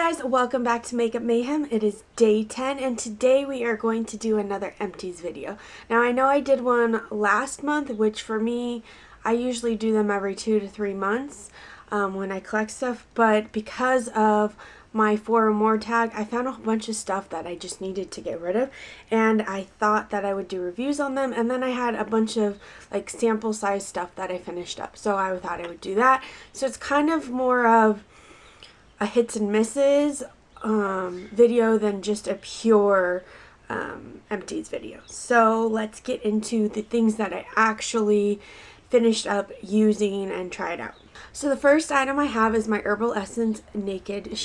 guys, welcome back to Makeup Mayhem. It is day 10 and today we are going to do another empties video. Now I know I did one last month, which for me, I usually do them every 2 to 3 months when I collect stuff, but because of my 4 or more tag, I found a whole bunch of stuff that I just needed to get rid of, and I thought that I would do reviews on them, and then I had a bunch of like sample size stuff that I finished up, so I thought I would do that. So it's kind of more of a hits and misses video than just a pure empties video. So let's get into the things that I actually finished up using and tried out. So the first item I have is my Herbal Essence Naked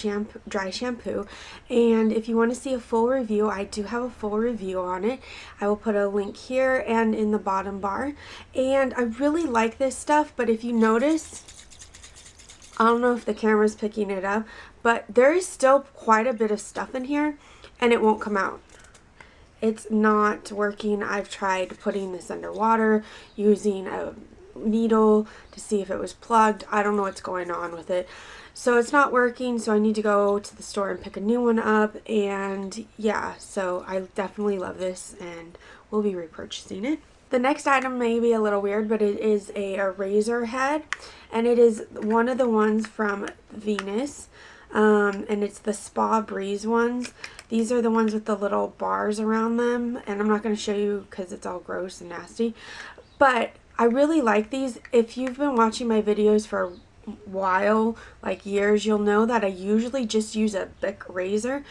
Dry Shampoo, and if you want to see a full review, I do have a full review on it. I will put a link here and in the bottom bar, and I really like this stuff, but if you notice, I don't know if the camera's picking it up, but there is still quite a bit of stuff in here and it won't come out. It's not working. I've tried putting this underwater, using a needle to see if it was plugged. I don't know what's going on with it. So it's not working, so I need to go to the store and pick a new one up, and yeah, so I definitely love this and we'll be repurchasing it. The next item may be a little weird, but it is a razor head, and it is one of the ones from Venus, and it's the Spa Breeze ones. These are the ones with the little bars around them, and I'm not going to show you because it's all gross and nasty, but I really like these. If you've been watching my videos for a while, like years, you'll know that I usually just use a Bic razor.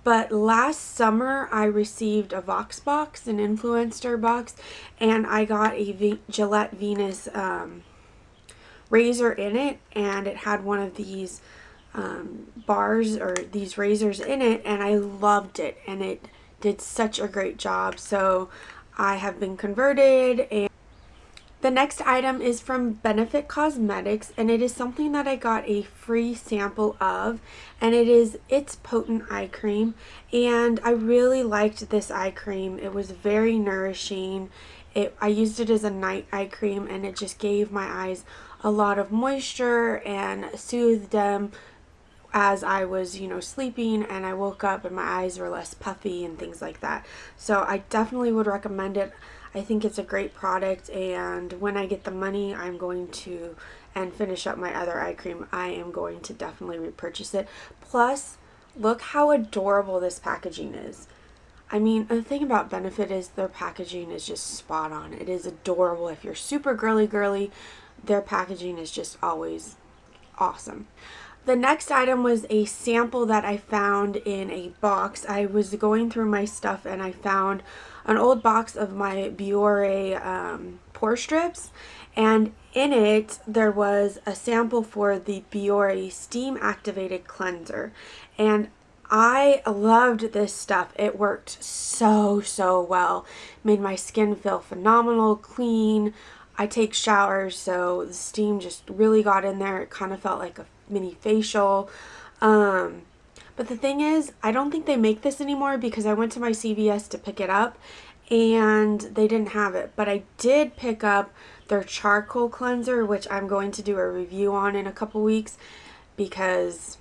But last summer, I received a Vox box, an influencer box, and I got a Gillette Venus razor in it, and it had one of these bars or these razors in it, and I loved it, and it did such a great job. So I have been converted. And the next item is from Benefit Cosmetics, and it is something that I got a free sample of, and it is It's Potent Eye Cream, and I really liked this eye cream. It was very nourishing. I used it as a night eye cream, and it just gave my eyes a lot of moisture and soothed them as I was, sleeping, and I woke up and my eyes were less puffy and things like that. So I definitely would recommend it. I think it's a great product, and when I get the money, I'm going to and finish up my other eye cream, I am going to definitely repurchase it. Plus, look how adorable this packaging is. I mean, the thing about Benefit is their packaging is just spot on. It is adorable. If you're super girly, their packaging is just always awesome. The next item was a sample that I found in a box. I was going through my stuff and I found an old box of my Biore pore strips, and in it there was a sample for the Biore Steam Activated Cleanser, and I loved this stuff. It worked so well. Made my skin feel phenomenal, clean. I take showers, so the steam just really got in there. It kind of felt like a mini facial. But the thing is, I don't think they make this anymore because I went to my CVS to pick it up and they didn't have it. But I did pick up their charcoal cleanser, which I'm going to do a review on in a couple weeks because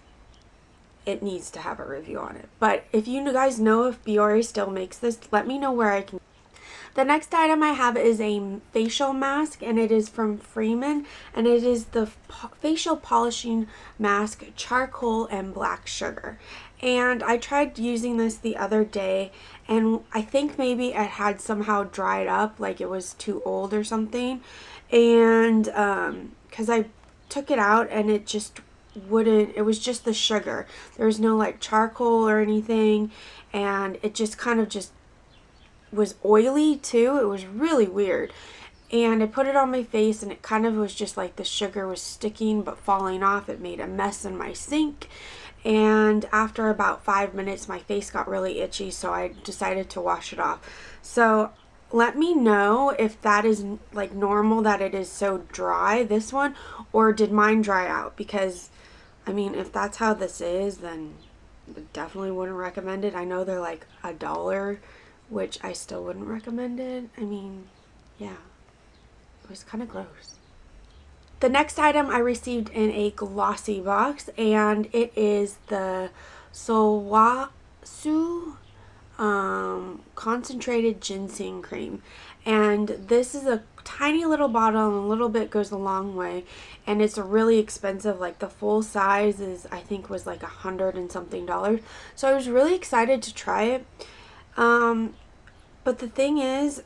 it needs to have a review on it. But if you guys know if Biore still makes this, let me know where I can. The next item I have is a facial mask, and it is from Freeman, and it is the facial polishing mask, charcoal and black sugar. And I tried using this the other day, and I think maybe it had somehow dried up, like it was too old or something. And because I took it out and it just wouldn't, it was just the sugar. There was no like charcoal or anything, and it just kind of just was oily too. It was really weird, and I put it on my face and it kind of was just like the sugar was sticking but falling off. It made a mess in my sink, and after about 5 minutes my face got really itchy, so I decided to wash it off. So let me know if that is like normal, that it is so dry, this one, or did mine dry out, because I mean, if that's how this is, then I definitely wouldn't recommend it. I know they're like $1, which I still wouldn't recommend it. I mean, yeah, it was kind of gross. The next item I received in a glossy box, and it is the Solwasu concentrated ginseng cream. And this is a tiny little bottle, and a little bit goes a long way, and it's really expensive. Like the full size is, I think, was like $100 and something. So I was really excited to try it. But the thing is,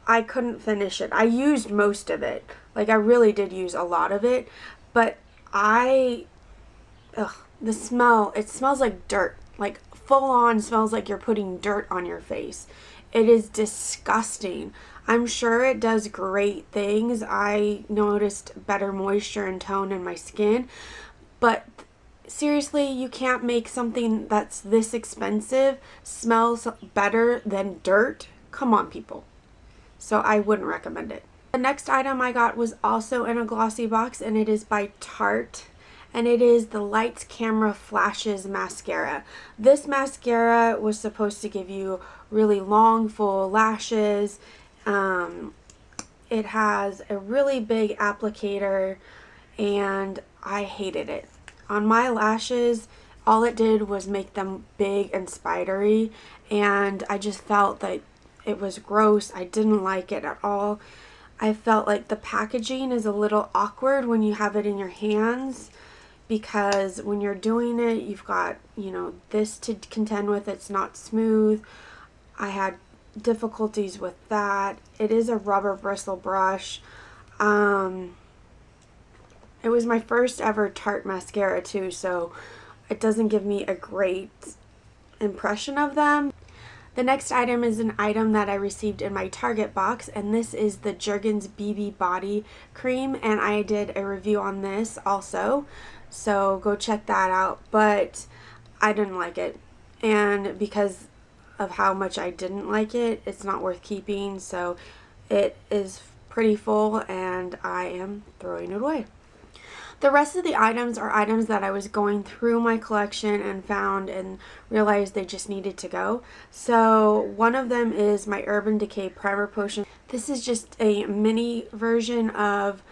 I couldn't finish it. I used most of it. Like, I really did use a lot of it. But the smell, it smells like dirt. Like, full on smells like you're putting dirt on your face. It is disgusting. I'm sure it does great things. I noticed better moisture and tone in my skin. But seriously, you can't make something that's this expensive smells better than dirt. Come on, people. So I wouldn't recommend it. The next item I got was also in a glossy box, and it is by Tarte, and it is the Lights Camera Flashes mascara. This mascara was supposed to give you really long, full lashes. It has a really big applicator, and I hated it. On my lashes, all it did was make them big and spidery, and I just felt that it was gross. I didn't like it at all. I felt like the packaging is a little awkward when you have it in your hands, because when you're doing it, you've got, you know, this to contend with. It's not smooth. I had difficulties with that. It is a rubber bristle brush. It was my first ever Tarte mascara too, so it doesn't give me a great impression of them. The next item is an item that I received in my Target box, and this is the Jergens BB Body Cream, and I did a review on this also, so go check that out. But I didn't like it, and because of how much I didn't like it, it's not worth keeping, so it is pretty full and I am throwing it away. The rest of the items are items that I was going through my collection and found and realized they just needed to go. So one of them is my Urban Decay Primer Potion. This is just a mini version of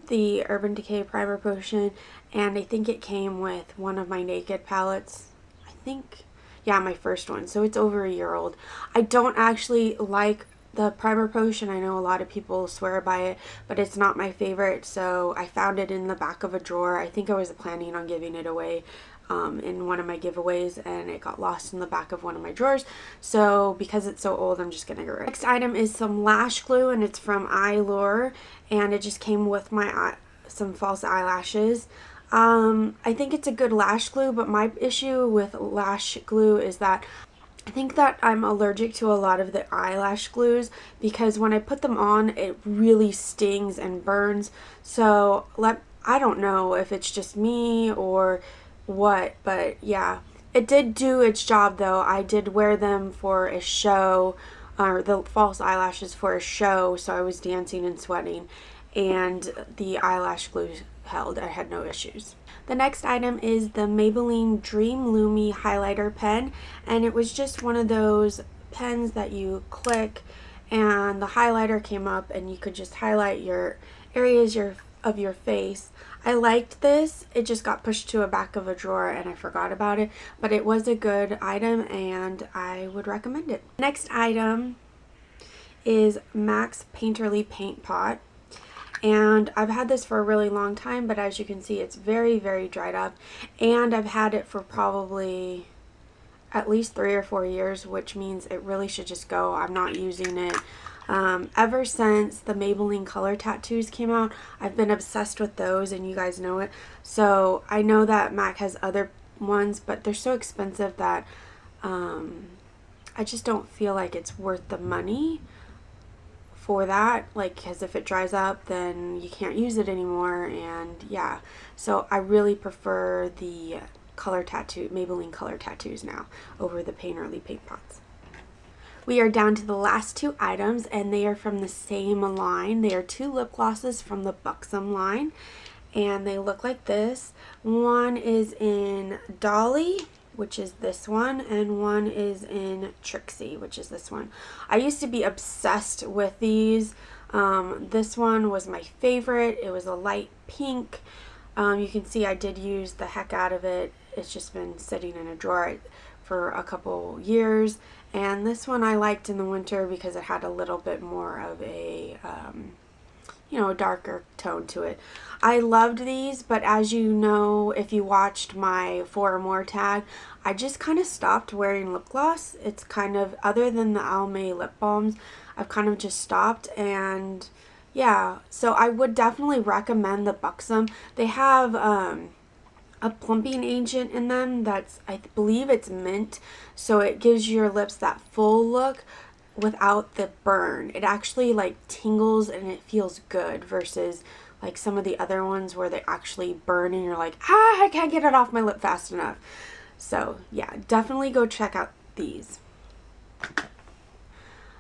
the Urban Decay Primer Potion, and I think it came with one of my Naked palettes. I think, yeah, my first one. So it's over a year old. I don't actually like the primer potion. I know a lot of people swear by it, but it's not my favorite, so I found it in the back of a drawer. I think I was planning on giving it away in one of my giveaways, and it got lost in the back of one of my drawers. So because it's so old, I'm just gonna get rid of it. Next item is some lash glue, and it's from Eyelure, and it just came with my some false eyelashes. I think it's a good lash glue, but my issue with lash glue is that I think that I'm allergic to a lot of the eyelash glues, because when I put them on, it really stings and burns. So I don't know if it's just me or what, but yeah. It did do its job though. I did wear them for a show, or the false eyelashes for a show, so I was dancing and sweating, and the eyelash glue held. I had no issues. The next item is the Maybelline Dream Lumi highlighter pen, and it was just one of those pens that you click and the highlighter came up and you could just highlight your areas of your face. I liked this. It just got pushed to a back of a drawer and I forgot about it, but it was a good item and I would recommend it. Next item is MAC's Painterly Paint Pot. And I've had this for a really long time, but as you can see, it's very, very dried up. And I've had it for probably at least 3 or 4 years, which means it really should just go. I'm not using it. Ever since the Maybelline color tattoos came out, I've been obsessed with those, and you guys know it. So I know that MAC has other ones, but they're so expensive that I just don't feel like it's worth the money for that, like, because if it dries up then you can't use it anymore, and yeah, so I really prefer the Maybelline color tattoos now over the Painterly paint pots. We are down to the last 2 items, and they are from the same line. They are 2 lip glosses from the Buxom line, and they look like this. One is in Dolly, which is this one, and one is in Trixie, which is this one. I used to be obsessed with these. This one was my favorite. It was a light pink. You can see I did use the heck out of it. It's just been sitting in a drawer for a couple years. And this one I liked in the winter because it had a little bit more of a, you know, a darker tone to it. I loved these, but as you know, if you watched my 4 or more tag, I just kind of stopped wearing lip gloss. It's kind of, other than the Almay lip balms, I've kind of just stopped. And yeah, so I would definitely recommend the Buxom. They have a plumping agent in them that's, I believe it's mint, so it gives your lips that full look without the burn. It actually like tingles and it feels good versus like some of the other ones where they actually burn and you're like, I can't get it off my lip fast enough. So yeah, definitely go check out these.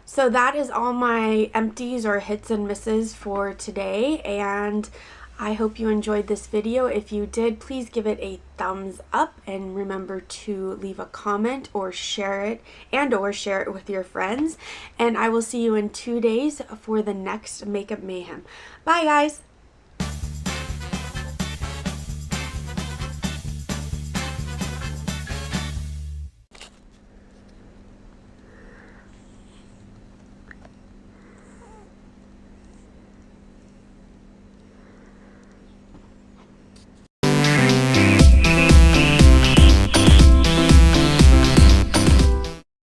So that is all my empties or hits and misses for today, and I hope you enjoyed this video. If you did, please give it a thumbs up and remember to leave a comment or share it with your friends. And I will see you in 2 days for the next Makeup Mayhem. Bye guys!